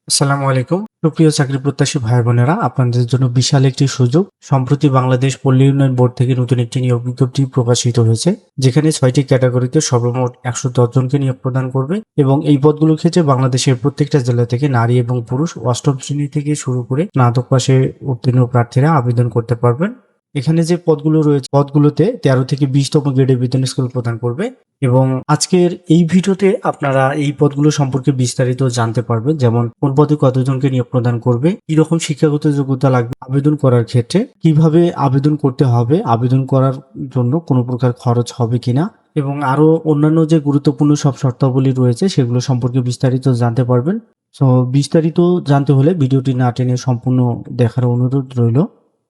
আসসালামু আলাইকুম। সুপ্রিয় চাকরি প্রত্যাশী ভাই বোনেরা, আপনাদের জন্য বিশাল একটি সুযোগ। সম্প্রতি বাংলাদেশ পল্লী উন্নয়ন বোর্ড থেকে নতুন একটি নিয়োগ বিজ্ঞপ্তি প্রকাশিত হয়েছে, যেখানে 6টি ক্যাটাগরিতে সর্বমোট 110 জনকে নিয়োগ প্রদান করবে এবং এই পদগুলোর ক্ষেত্রে বাংলাদেশের প্রত্যেকটা জেলা থেকে নারী এবং পুরুষ অষ্টম শ্রেণী থেকে শুরু করে স্নাতক পাশে উত্তীর্ণ প্রার্থীরা আবেদন করতে পারবেন। এখানে যে পদগুলো রয়েছে, পদগুলোতে 13 থেকে 20তম গ্রেডের বেতন স্কেল প্রদান করবে এবং আজকের এই ভিডিওতে আপনারা এই পদগুলো সম্পর্কে বিস্তারিত জানতে পারবেন, যেমন কোন পদে কতজনকে নিয়োগ প্রদান করবে, কি রকম শিক্ষাগত যোগ্যতা লাগবে আবেদন করার ক্ষেত্রে, কিভাবে আবেদন করতে হবে, আবেদন করার জন্য কোনো প্রকার খরচ হবে কিনা এবং আরো অন্যান্য যে গুরুত্বপূর্ণ সব শর্তাবলী রয়েছে সেগুলো সম্পর্কে বিস্তারিত জানতে পারবেন। সো বিস্তারিত জানতে হলে ভিডিওটি না টেনে সম্পূর্ণ দেখার অনুরোধ রইল।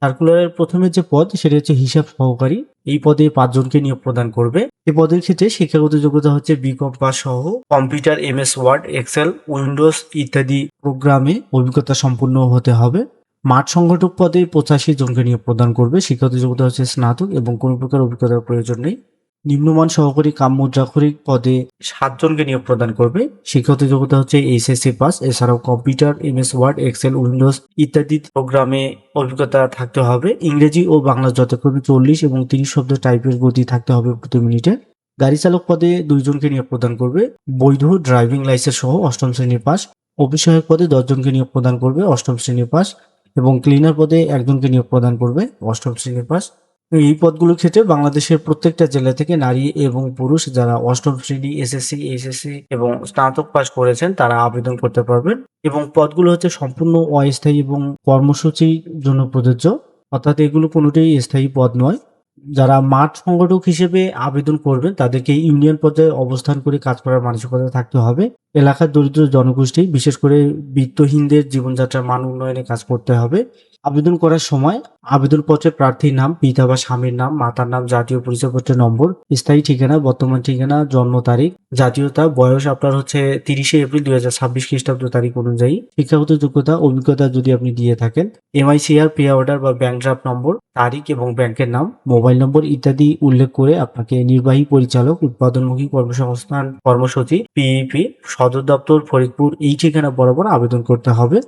সার্কুলারের প্রথমে যে পদ সেটা হচ্ছে হিসাব সহকারী। এই পদে 5 জনকে নিয়োগ প্রদান করবে। এই পদের ক্ষেত্রে শিক্ষাগত যোগ্যতা হচ্ছে বিকম পাস সহ computer, MS Word, Excel, Windows ইত্যাদি প্রোগ্রামে অভিজ্ঞতা সম্পূর্ণ হতে হবে। মাঠ সংগঠক পদে 85 জনকে নিয়োগ প্রদান করবে। শিক্ষাগত যোগ্যতা হচ্ছে স্নাতক এবং কোনো প্রকার অভিজ্ঞতার প্রয়োজন নেই। নিম্নমান সহকারী কাম মুদ্রাক্ষরিক পদে 7 জনকে নিয়োগ প্রদান করবে। শিক্ষাগত যোগ্যতা হচ্ছে এইচএসসি পাস। এছাড়াও computer, MS Word, Excel, Windows ইত্যাদি প্রোগ্রামে অভিজ্ঞতা থাকতে হবে। ইংরেজি ও বাংলা যথাক্রমে 40 এবং 30 শব্দ টাইপের গতি থাকতে হবে প্রতি মিনিটে। গাড়ি চালক পদে 2 জনকে নিয়োগ প্রদান করবে। বৈধ ড্রাইভিং লাইসেন্স সহ অষ্টম শ্রেণীর পাস। অফিসসহায়ক পদে 10 জনকে নিয়োগ প্রদান করবে, অষ্টম শ্রেণীর পাস এবং ক্লিনার পদে 1 জনকে নিয়োগ প্রদান করবে, অষ্টম শ্রেণীর পাস। এই পদগুলোর ক্ষেত্রে বাংলাদেশের প্রত্যেকটা জেলা থেকে নারী এবং পুরুষ যারা অষ্টম শ্রেণী, এসএসসি, এইচএসসি এবং স্নাতক পাস করেছেন তারা আবেদন করতে পারবেন এবং পদগুলো হচ্ছে সম্পূর্ণ অস্থায়ী এবং কর্মসূচির জন্য প্রযোজ্য, অর্থাৎ এগুলো কোনোটাই স্থায়ী পদ নয়। যারা মাঠ সংগঠক হিসেবে আবেদন করবেন তাদেরকে ইউনিয়ন পর্যায়ে অবস্থান করে কাজ করার মানসিকতা থাকতে হবে। এলাকার দরিদ্র জনগোষ্ঠী, বিশেষ করে বিত্তহীনদের জীবনযাত্রার মান উন্নয়নে কাজ করতে হবে। আবেদন করার সময় আবেদনপত্রে প্রার্থীর নাম, পিতা বা স্বামীর নাম, মাতার নাম, জাতীয় পরিচয়পত্রের নম্বর, স্থায়ী ঠিকানা, বর্তমান ঠিকানা, জন্ম তারিখ, জাতীয়তা, বয়স আপনার হচ্ছে 30শে এপ্রিল 2026 খ্রিস্টাব্দ তারিখ অনুযায়ী, শিক্ষাগত যোগ্যতা, অভিজ্ঞতা যদি আপনি দিয়ে থাকেন, এমআইসিআর, পে অর্ডার বা ব্যাংক ড্রাফট নম্বর, তারিখ এবং ব্যাংকের নাম, মোবাইল নম্বর ইত্যাদি উল্লেখ করে আপনাকে নির্বাহী পরিচালক, উৎপাদনমুখী কর্মসংস্থান কর্মসূচি, পিইপি, সদর দপ্তর, ফরিদপুর এই ঠিকানা বরাবর আবেদন করতে হবে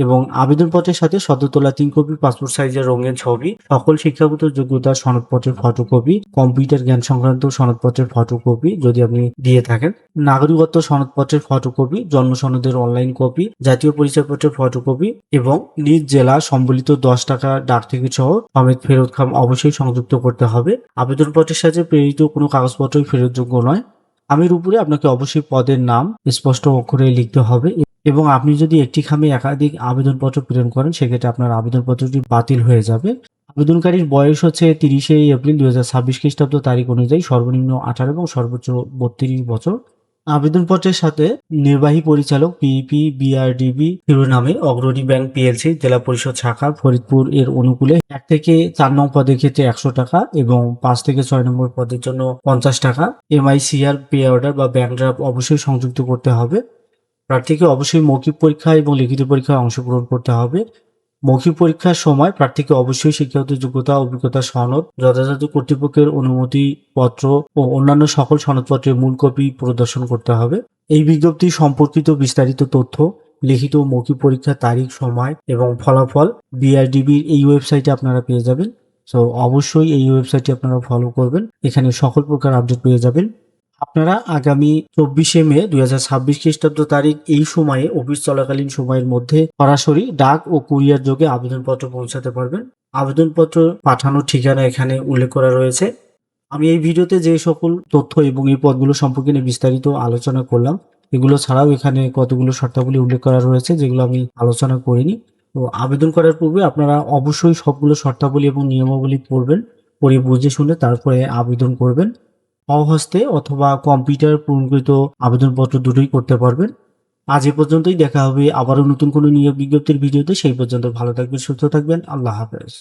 এবং আবেদনপত্রের সাথে সদ্য তোলা 3 কপি পাসপোর্ট সাইজের রঙিন ছবি, সকল শিক্ষাগত যোগ্যতার সনদপত্রের ফটোকপি, কম্পিউটার জ্ঞান সংক্রান্ত সনদপত্রের ফটোকপি যদি আপনি দিয়ে থাকেন, নাগরিকত্ব সনদপত্রের ফটোকপি, জন্ম সনদের অনলাইন কপি, জাতীয় পরিচয়পত্রের ফটোকপি এবং নিজ জেলা সম্বলিত 10 টাকা ডাক টিকিট সহ সমেত ফেরত খাম অবশ্যই সংযুক্ত করতে হবে। আবেদনপত্রের সাথে প্রেরিত কোনো কাগজপত্রই ফেরতযোগ্য নয়। খামের উপরে আপনাকে অবশ্যই পদের নাম স্পষ্ট অক্ষরে লিখতে হবে এবং আপনি যদি একটি খামে একাধিক আবেদনপত্র প্রেরণ করেন সেক্ষেত্রে আপনার আবেদনপত্রটি বাতিল হয়ে যাবে। আবেদনকারীর বয়স হচ্ছে 30শে এপ্রিল 2026 খ্রিস্টাব্দ তারিখ অনুযায়ী সর্বনিম্ন 18 এবং সর্বোচ্চ 32 বছর। আবেদনপত্রের সাথে নির্বাহী পরিচালক, পিইপি, বিআরডিবি শিরোনামে অগ্রণী ব্যাংক পিএলসি, জেলা পরিষদ শাখা ফরিদপুর এর অনুকূলে 1 থেকে 4 নং পদের ক্ষেত্রে 100 টাকা এবং 5 থেকে 6 নম্বর পদের জন্য 50 টাকা, এমআইসিআর, পে অর্ডার বা ব্যাংক ড্রাফট অবশ্যই সংযুক্ত করতে হবে। প্রার্থীকে অবশ্যই মৌখিক পরীক্ষা এবং লিখিত পরীক্ষায় অংশগ্রহণ করতে হবে। মৌখিক পরীক্ষার সময় প্রার্থীকে অবশ্যই শিক্ষাগত যোগ্যতা, অভিজ্ঞতা সনদ, যথাযথ কর্তৃপক্ষের অনুমতি পত্র ও অন্যান্য সকল সনদপত্রের মূল কপি প্রদর্শন করতে হবে। এই বিজ্ঞপ্তি সম্পর্কিত বিস্তারিত তথ্য, লিখিত ও মৌখিক পরীক্ষার তারিখ, সময় এবং ফলাফল বিআরডিবির এই ওয়েবসাইটে আপনারা পেয়ে যাবেন। সো অবশ্যই এই ওয়েবসাইটটি আপনারা ফলো করবেন, এখানে সকল প্রকার আপডেট পেয়ে যাবেন। আপনারা আগামী 24শে মে 2026 খ্রিস্টাব্দ তারিখ এই সময়ে অফিস চলাকালীন সময়ের মধ্যে সরাসরি ডাক ও কুরিয়ার যোগে আবেদনপত্র পৌঁছাতে পারবেন। আবেদনপত্র পাঠানোর ঠিকানা এখানে উল্লেখ করা রয়েছে। আমি এই ভিডিওতে যে সকল তথ্য এবং এই পদগুলো সম্পর্কে নিয়ে বিস্তারিত আলোচনা করলাম, এগুলো ছাড়াও এখানে কতগুলো শর্তাবলী উল্লেখ করা রয়েছে যেগুলো আমি আলোচনা করিনি। তো আবেদন করার পূর্বে আপনারা অবশ্যই সবগুলো শর্তাবলী এবং নিয়মাবলী পড়বেন, পড়ে বুঝে শুনে তারপরে আবেদন করবেন। স্বহস্তে অথবা কম্পিউটার পূরণকৃত আবেদনপত্র দুটোই করতে পারবেন। আজ এ পর্যন্তই, দেখা হবে আবারও নতুন কোনো নিয়োগ বিজ্ঞপ্তির ভিডিওতে। সেই পর্যন্ত ভালো থাকবেন, সুস্থ থাকবেন। আল্লাহ হাফেজ।